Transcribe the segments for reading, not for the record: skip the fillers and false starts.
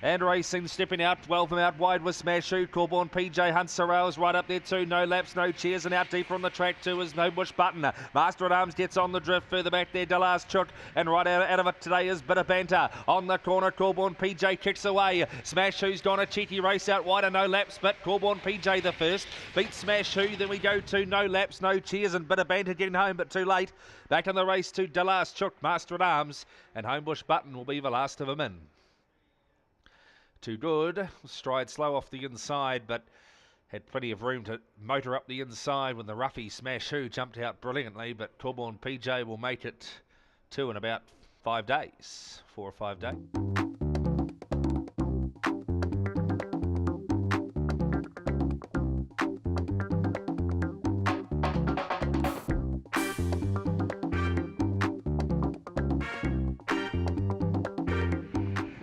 And racing, stepping out, 12 from out wide with Smash Shoot. Corborn PJ hunts the rails right up there too. No laps, no cheers, and out deeper on the track too is No Bush Button. Master at Arms gets on the drift further back there. Delas Chook, and right out of it today is Bit of Banter. On the corner, Corborn PJ kicks away. Smash Shoe's gone a cheeky race out wide and no laps, but Corborn PJ the first. Beats Smash Shoe, then we go to No Laps, No Cheers, and Bit of Banter getting home, but too late. Back in the race to Delas Chook, Master at Arms, and Homebush Button will be the last of them in. Too good. Stride slow off the inside, but had plenty of room to motor up the inside when the roughy Smash Who jumped out brilliantly. But Corborn PJ will make it 2 in about 5 days, 4 or 5 days.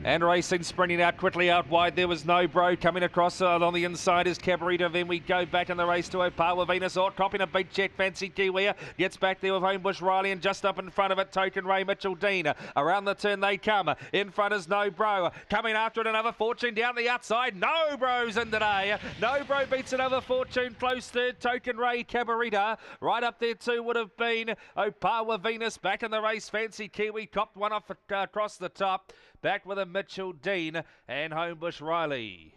And racing, sprinting out quickly out wide. There was No Bro coming across on the inside is Cabarita. Then we go back in the race to Opawa Venus. Or copying a big check. Fancy Kiwi gets back there with Homebush Riley, and just up in front of it, Token Ray Mitchell Dean. Around the turn they come. In front is No Bro. Coming after it, another Fortune down the outside. No Bro's in today. No Bro beats another Fortune. Close third, Token Ray Cabarita. Right up there too would have been Opawa Venus. Back in the race, Fancy Kiwi copped one off across the top. Back with a Mitchell Dean and Homebush Riley.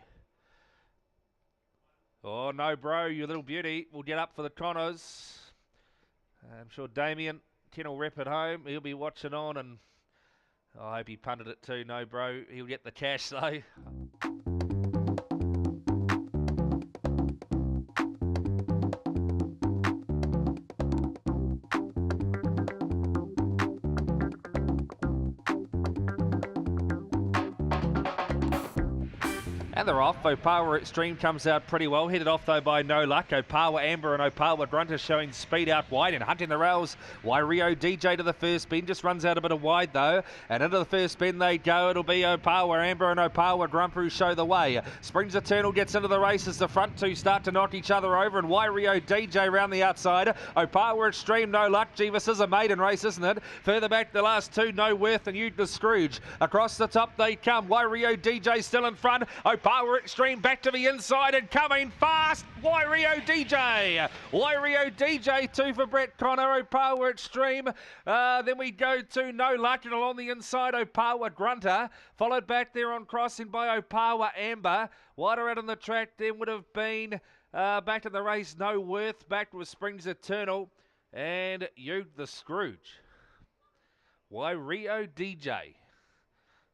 Oh, No Bro, you little beauty, will get up for the Connors. I'm sure Damien, kennel rep at home, he'll be watching on, and I hope he punted it too, No Bro. He'll get the cash though. And they're off. Opawa Extreme comes out pretty well. Headed off though by No Luck. Opawa Amber and Opawa Grunter showing speed out wide and hunting the rails. Rio DJ to the first spin. Just runs out a bit of wide though. And into the first spin they go. It'll be Opawa Amber and Opawa Grunter who show the way. Springs Eternal gets into the race as the front two start to knock each other over. And Rio DJ around the outside. Opawa Extreme, No Luck. Gee, this is a maiden race, isn't it? Further back the last two, No Worth and Uta Scrooge. Across the top they come. Rio DJ still in front. Opawa Extreme back to the inside and coming fast. Rio DJ. Rio DJ, 2 for Brett Connor. Opawa Extreme. Then we go to No Luck, and along the inside Opawa Grunter. Followed back there on crossing by Opawa Amber. Wider out on the track then would have been back in the race No Worth. Back with Springs Eternal and Uta the Scrooge. Rio DJ.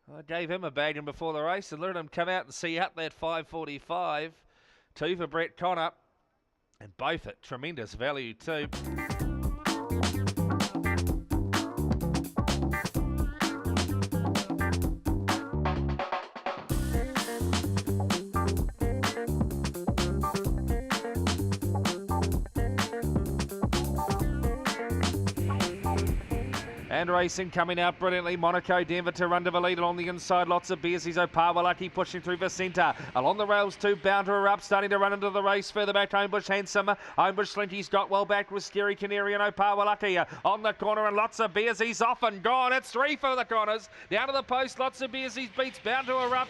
I gave him a bagging before the race and let him come out and see out that 5:45. 2 for Brett Connor, and both at tremendous value too. And racing coming out brilliantly. Monaco Denver to run to the lead along the inside. Lots of beers. He's Opawa Lucky pushing through the centre. Along the rails too. Bound to her up. Starting to run into the race. Further back Homebush Handsome. Homebush Slinky's got well back with Scary Canary and Opawa Lucky. On the corner and lots of beers. He's off and gone. It's 3 for the Connors. Down to the post. Lots of beers. He beats Bound to Erupt.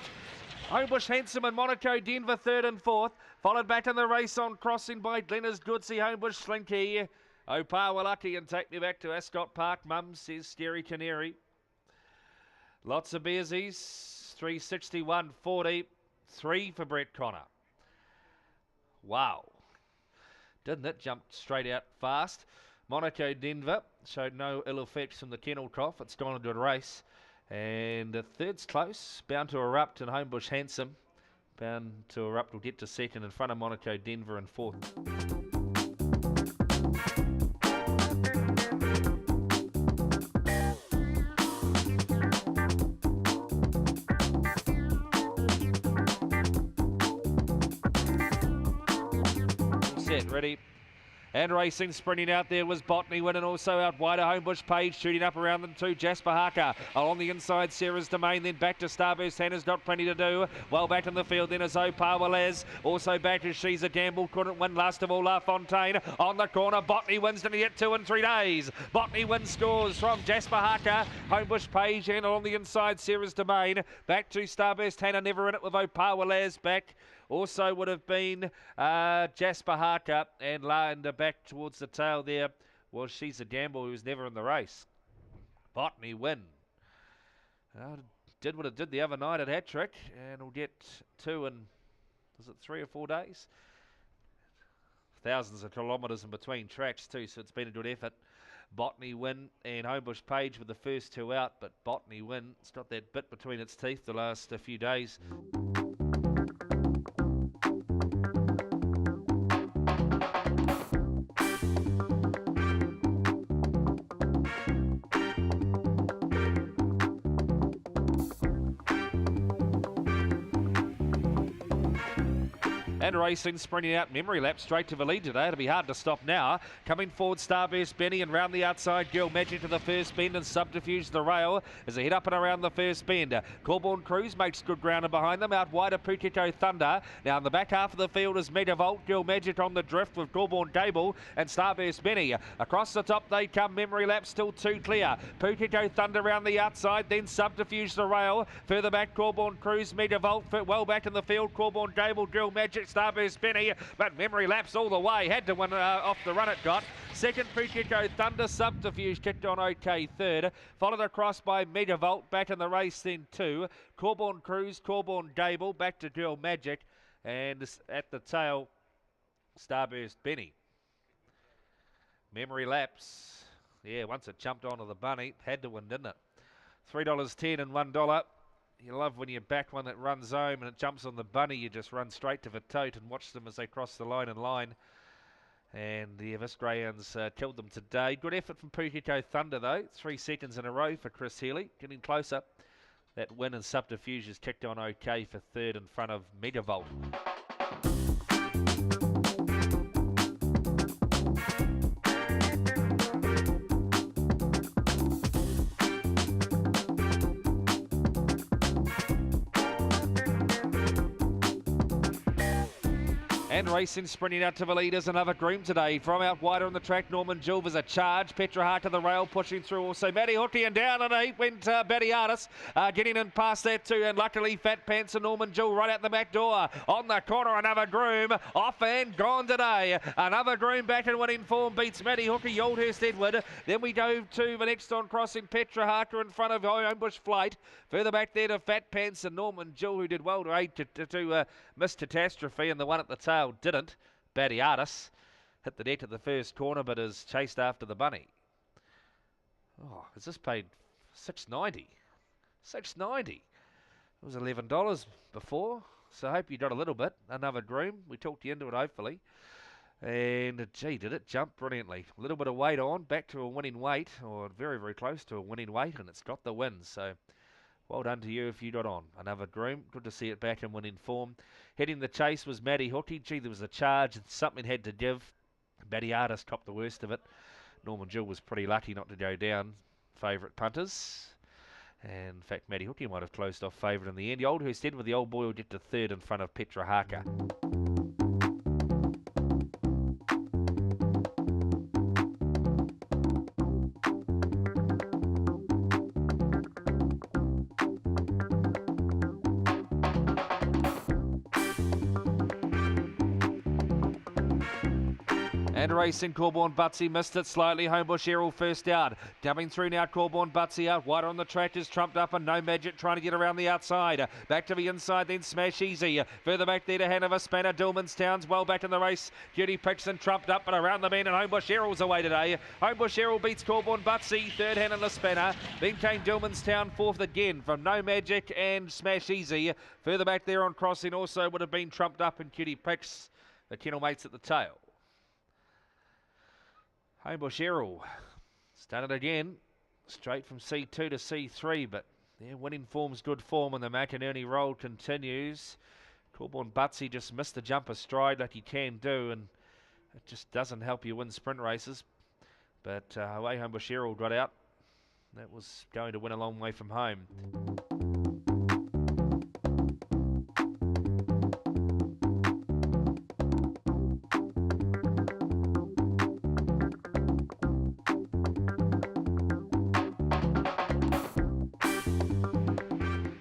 Homebush Handsome and Monaco Denver 3rd and 4th. Followed back in the race on crossing by Glenna's Goodsey. Homebush Slinky. Opawa Lucky, and take me back to Ascot Park, Mum, says Scary Canary. Lots of beersies, 361.40, 3 for Brett Connor. Wow. Didn't it jump straight out fast? Monaco Denver showed no ill effects from the kennel cough. It's gone a good race. And third's close, Bound to Erupt and Homebush Handsome. Bound to Erupt will get to second in front of Monaco Denver and 4th. Ready, And racing, sprinting out there was Botany Win, and also out wider Homebush Page, shooting up around them too. Jasper Harker along the inside, Sarah's Domain, then back to Starburst. Hannah's got plenty to do. Well back in the field then is Opawalez. Also back to She's a Gamble, couldn't win. Last of all, La Fontaine on the corner. Botany Win's going to get 2 in 3 days. Botany Win scores from Jasper Harker, Homebush Page, and along the inside, Sarah's Domain. Back to Starburst. Hannah never in it with Opawalez back. Also would have been Jasper Harker, and back towards the tail there was She's a Gamble, who was never in the race. Botany Win did what it did the other night at Hat-Trick, and will get 2 in, is it 3 or 4 days? Thousands of kilometres in between tracks too, so it's been a good effort. Botany Win and Homebush Page with the first 2 out, but Botany Win, it's got that bit between its teeth the last few days. And racing, sprinting out Memory Lap straight to the lead today. It'll be hard to stop now. Coming forward, Starburst Benny, and round the outside, Girl Magic to the first bend and subterfuge the rail as they head up and around the first bend. Corborn Cruise makes good ground and behind them. Out wider, Putito Thunder. Now in the back half of the field is Megavolt, Girl Magic on the drift with Corborn Gable and Starburst Benny. Across the top they come, Memory Lap still 2 clear. Putito Thunder round the outside, then subterfuge the rail. Further back, Corborn Cruise, Megavolt, well back in the field, Corborn Gable, Girl Magic, Starburst Benny, but Memory Lapse all the way. Had to win off the run it got. Second, Pukiko Thunder, Subterfuge kicked on okay third. Followed across by Megavolt, back in the race then 2. Corborn Cruise, Corborn Gable, back to Girl Magic. And at the tail, Starburst Benny. Memory Lapse, yeah, once it jumped onto the bunny, had to win, didn't it? $3.10 and $1. You love when you back one that runs home and it jumps on the bunny, you just run straight to the tote and watch them as they cross the line in line. And yeah, this greyhounds killed them today. Good effort from Pukiko Thunder though. 3 seconds in a row for Chris Healy. Getting closer. That win and subterfuge is kicked on okay for third in front of Megavolt. And racing, sprinting out to the leaders, another groom today. From out wider on the track, Norman Jewell was a charge. Petra Hart to the rail, pushing through also. Matty Hookie, and down and 8 went Battiatis, getting in past that too. And luckily, Fat Pants and Norman Jewell right out the back door. On the corner, another groom. Off and gone today. Another groom back in winning form, beats Matty Hookie, Oldhurst Edward. Then we go to the next on crossing, Petra Harker in front of Homebush Flight. Further back there to Fat Pants and Norman Jewell, who did well to aid to Miss Catastrophe, and the one at the tail didn't. Battiatis hit the net at the first corner, but is chased after the bunny. Oh, has this paid $6.90? $6.90. It was $11 before, so I hope you got a little bit. Another groom. We talked you into it, hopefully. And gee, did it jump brilliantly. A little bit of weight on, back to a winning weight, or very, very close to a winning weight, and it's got the win. So well done to you if you got on. Another groom. Good to see it back in winning form. Heading the chase was Matty Hookie. Gee, there was a charge and something had to give. Battiatis copped the worst of it. Norman Jewell was pretty lucky not to go down. Favourite punters. And in fact, Matty Hookie might have closed off favourite in the end. The Oldhurst Edward, the old boy, will get to third in front of Petra Harker. And racing, Corborn Butsy missed it slightly. Homebush Errol first out. Coming through now, Corborn Butsy out. Wider on the track is trumped up and No Magic trying to get around the outside. Back to the inside, then Smash Easy. Further back there to Hanover Spanner. Dillmanstown's well back in the race. Judy Pixon trumped up, but around the bend, and Homebush Errol's away today. Homebush Errol beats Corborn Butsy. Third hand in the Spanner. Then came Dillmanstown fourth again from No Magic and Smash Easy. Further back there on crossing also would have been trumped up and Cutie Pix. The kennel mates at the tail. Homebush Errol started again, straight from C2 to C3, but their winning form's good form, and the McInerney roll continues. Corborn Butsy just missed the jumper stride like he can do, and It just doesn't help you win sprint races. But away Homebush Aerial got out. That was going to win a long way from home.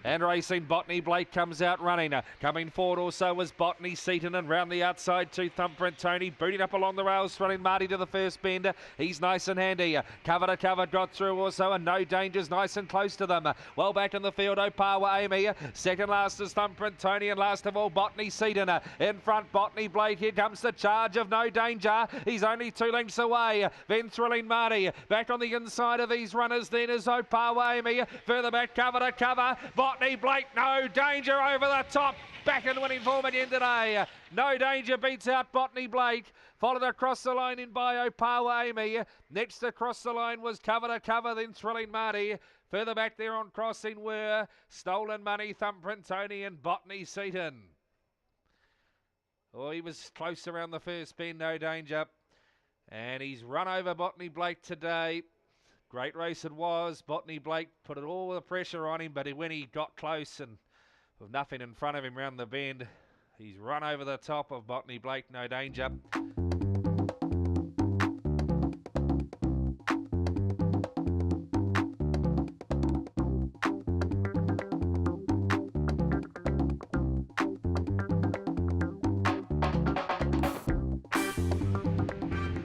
And racing, Botany Blake comes out running. Coming forward also was Botany Seaton, and round the outside to Thumbprint Tony. Booting up along the rails, running Marty to the first bend. He's nice and handy. Cover to cover, got through also, and no dangers, nice and close to them. Well back in the field, Opawa Amy. Second last is Thumbprint Tony, and last of all, Botany Seaton. In front, Botany Blake. Here comes the charge of No Danger. He's only 2 lengths away. Then Thrilling Marty. Back on the inside of these runners then is Opawa Amy. Further back, cover to cover. Botany Blake, No Danger over the top. Back in winning form again today. No Danger beats out Botany Blake. Followed across the line in by Opawa Amy. Next across the line was Cover to Cover, then Thrilling Marty. Further back there on crossing were Stolen Money, Thumbprint Tony and Botany Seaton. Oh, he was close around the first bend, No Danger. And he's run over Botany Blake today. Great race it was. Botany Blake put all the pressure on him, but when he got close and with nothing in front of him round the bend, he's run over the top of Botany Blake, No Danger.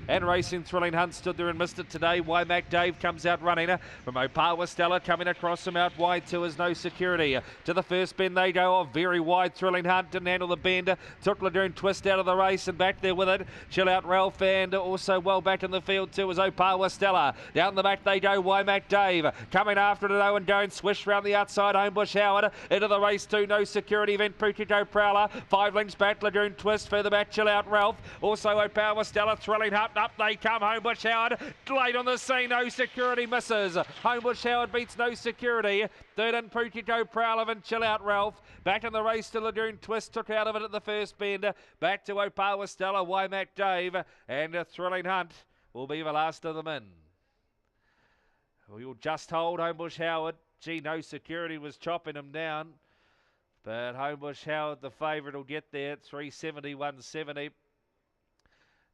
And racing, Thrilling Hunt stood there and missed it today. Wymack Dave comes out running from Opawa Stella, coming across from out wide to is No Security. To the first bend they go off very wide. Thrilling Hunt didn't handle the bend. Took Lagoon Twist out of the race and back there with it. Chill Out Ralph, and also well back in the field too is Opawa Stella. Down the back they go, Wymack Dave. Coming after it though and going swish round the outside. Homebush Howard into the race too. No Security, then Pukiko Prowler. 5 lengths back, Lagoon Twist. Further back, Chill Out Ralph. Also Opawa Stella, Thrilling Hunt. Up they come, Homebush Howard late on the scene. No Security misses. Homebush Howard beats No Security. Third in Pukiko Prowler and Chill Out Ralph. Back in the race to Lagoon Twist, took out of it at the first bend. Back to Opawa Stella, Wymack Dave, and Thrilling Hunt will be the last of them in. We'll just hold Homebush Howard. Gee, No Security was chopping him down, but Homebush Howard, the favourite, will get there at 370, 170.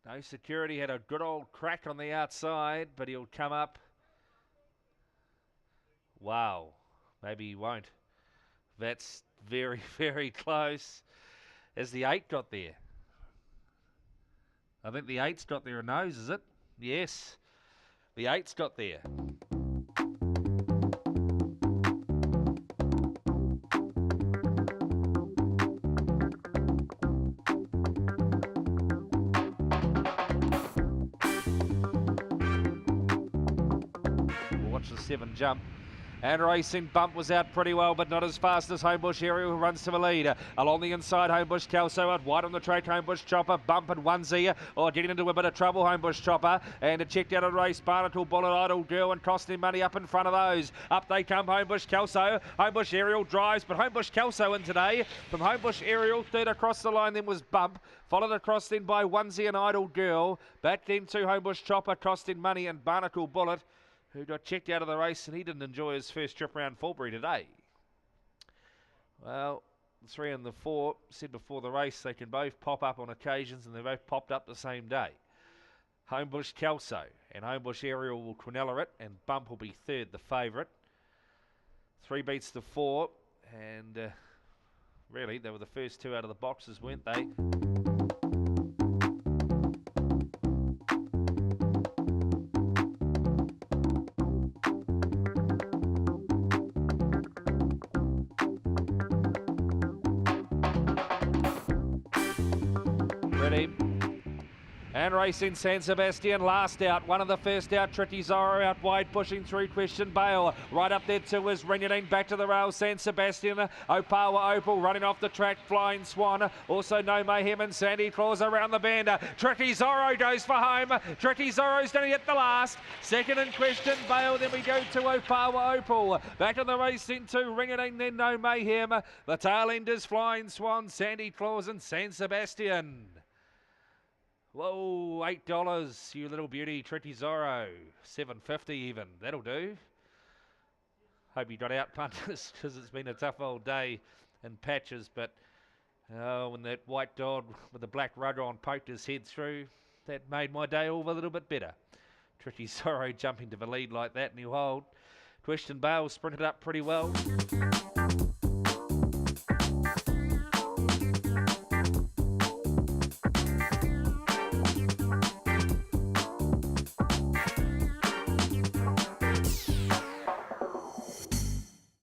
No Security had a good old crack on the outside, but he'll come up. Wow, maybe he won't. That's very, very close. As the 8 got there. I think the 8's got there a nose, is it? Yes, the 8's got there. Watch the 7 jump. And racing, Bump was out pretty well, but not as fast as Homebush Aerial, who runs to the lead. Along the inside, Homebush Kelso out wide on the track. Homebush Chopper, Bump and Onesie, getting into a bit of trouble, Homebush Chopper. And it checked out a race, Barnacle Bullet, Idle Girl, and costing money up in front of those. Up they come, Homebush Kelso. Homebush Aerial drives, but Homebush Kelso in today. From Homebush Aerial, third across the line then was Bump. Followed across then by Onesie and Idle Girl. Back then to Homebush Chopper, costing money, and Barnacle Bullet, who got checked out of the race, and he didn't enjoy his first trip around Fulbury today. Well, the 3 and the 4 said before the race they can both pop up on occasions, and they both popped up the same day. Homebush Kelso and Homebush Aerial will quinella it, and Bump will be third, the favourite. 3 beats the 4, and really they were the first 2 out of the boxes, weren't they? Ready. And racing San Sebastian, last out, one of the first out, Tricky Zorro out wide, pushing through Christian Bale. Right up there too is Ringadine, back to the rail, San Sebastian, Opawa Opal running off the track, Flying Swan, also No Mayhem and Sandy Claus around the bend. Tricky Zorro goes for home, Tricky Zorro's going to get the last. Second in Christian Bale, then we go to Opawa Opal. Back in the race into Ringadine, then No Mayhem. The tail end is Flying Swan, Sandy Claus and San Sebastian. Whoa, $8, you little beauty, Trinity Zorro, $7.50 even, that'll do. Hope you got out, punters, because it's been a tough old day in patches, but when that white dog with the black rug on poked his head through, that made my day all a little bit better. Trinity Zorro jumping to the lead like that, and he'll hold. Twist and Bale sprinted up pretty well.